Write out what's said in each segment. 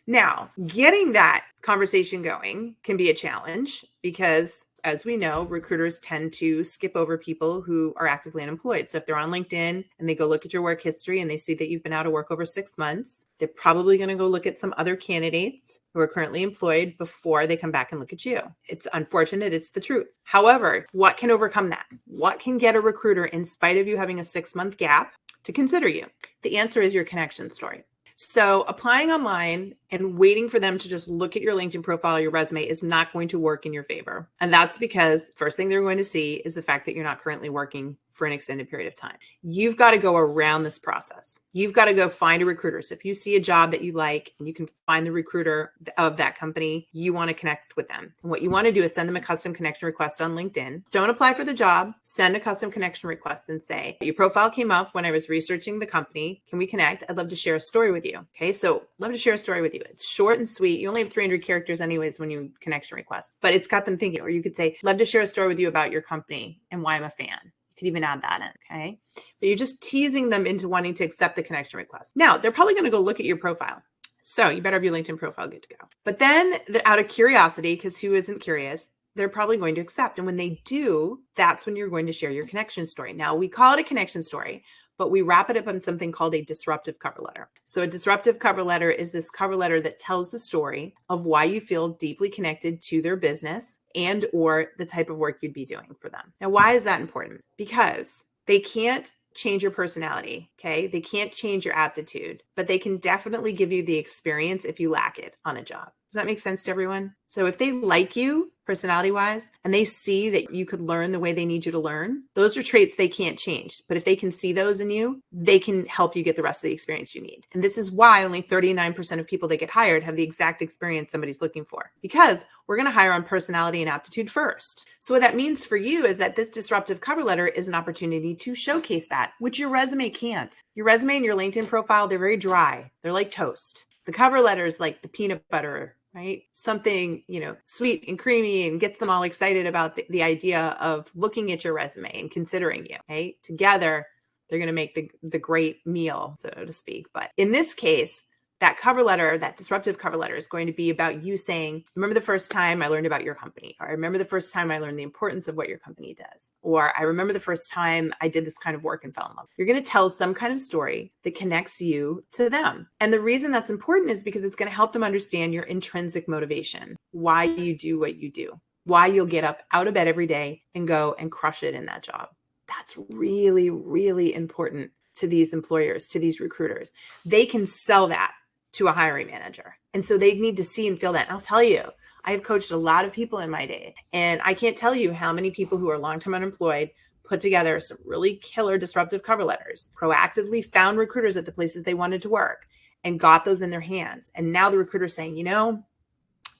Now, getting that conversation going can be a challenge because, as we know, recruiters tend to skip over people who are actively unemployed. So if they're on LinkedIn and they go look at your work history and they see that you've been out of work over 6 months, they're probably going to go look at some other candidates who are currently employed before they come back and look at you. It's unfortunate. It's the truth. However, what can overcome that? What can get a recruiter, in spite of you having a 6-month gap, to consider you? The answer is your connection story. So applying online and waiting for them to just look at your LinkedIn profile or your resume is not going to work in your favor. And that's because first thing they're going to see is the fact that you're not currently working for an extended period of time. You've got to go around this process. You've got to go find a recruiter. So if you see a job that you like and you can find the recruiter of that company, you want to connect with them. And what you want to do is send them a custom connection request on LinkedIn. Don't apply for the job. Send a custom connection request and say, your profile came up when I was researching the company. Can we connect? I'd love to share a story with you. Okay, so love to share a story with you. It's short and sweet. You only have 300 characters anyways when you connection request, but it's got them thinking. Or you could say, love to share a story with you about your company and why I'm a fan. You could even add that in, okay? But you're just teasing them into wanting to accept the connection request. Now, they're probably going to go look at your profile. So you better have your LinkedIn profile good to go. But then out of curiosity, because who isn't curious, they're probably going to accept. And when they do, that's when you're going to share your connection story. Now, we call it a connection story, but we wrap it up in something called a disruptive cover letter. So a disruptive cover letter is this cover letter that tells the story of why you feel deeply connected to their business and or the type of work you'd be doing for them. Now, why is that important? Because they can't change your personality, okay? They can't change your aptitude, but they can definitely give you the experience if you lack it on a job. Does that make sense to everyone? So if they like you personality-wise and they see that you could learn the way they need you to learn, those are traits they can't change. But if they can see those in you, they can help you get the rest of the experience you need. And this is why only 39% of people that get hired have the exact experience somebody's looking for, because we're going to hire on personality and aptitude first. So what that means for you is that this disruptive cover letter is an opportunity to showcase that, which your resume can't. Your resume and your LinkedIn profile, they're very dry. They're like toast. The cover letter is like the peanut butter, right? Something, sweet and creamy and gets them all excited about the idea of looking at your resume and considering you, okay? Together, they're going to make the great meal, so to speak. But in this case, that cover letter, that disruptive cover letter is going to be about you saying, remember the first time I learned about your company, or I remember the first time I learned the importance of what your company does, or I remember the first time I did this kind of work and fell in love. You're going to tell some kind of story that connects you to them. And the reason that's important is because it's going to help them understand your intrinsic motivation, why you do what you do, why you'll get up out of bed every day and go and crush it in that job. That's really, really important to these employers, to these recruiters. They can sell that to a hiring manager. And so they need to see and feel that. And I'll tell you, I have coached a lot of people in my day, and I can't tell you how many people who are long-term unemployed put together some really killer disruptive cover letters, proactively found recruiters at the places they wanted to work and got those in their hands. And now the recruiter's saying, I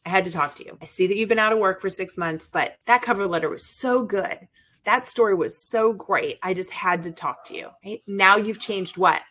had to talk to you. I see that you've been out of work for 6 months, but that cover letter was so good. That story was so great. I just had to talk to you. Right? Now you've changed what?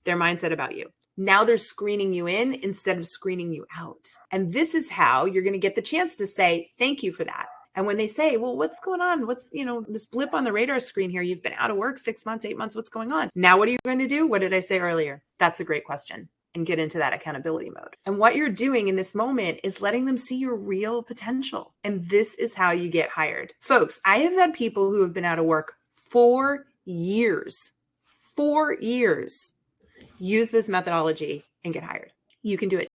Their mindset about you. Now they're screening you in instead of screening you out. And this is how you're going to get the chance to say, thank you for that. And when they say, well, what's going on? What's, this blip on the radar screen here? You've been out of work 6 months, 8 months. What's going on? Now, what are you going to do? What did I say earlier? That's a great question. And get into that accountability mode. And what you're doing in this moment is letting them see your real potential. And this is how you get hired. Folks, I have had people who have been out of work 4 years. 4 years. Use this methodology and get hired. You can do it.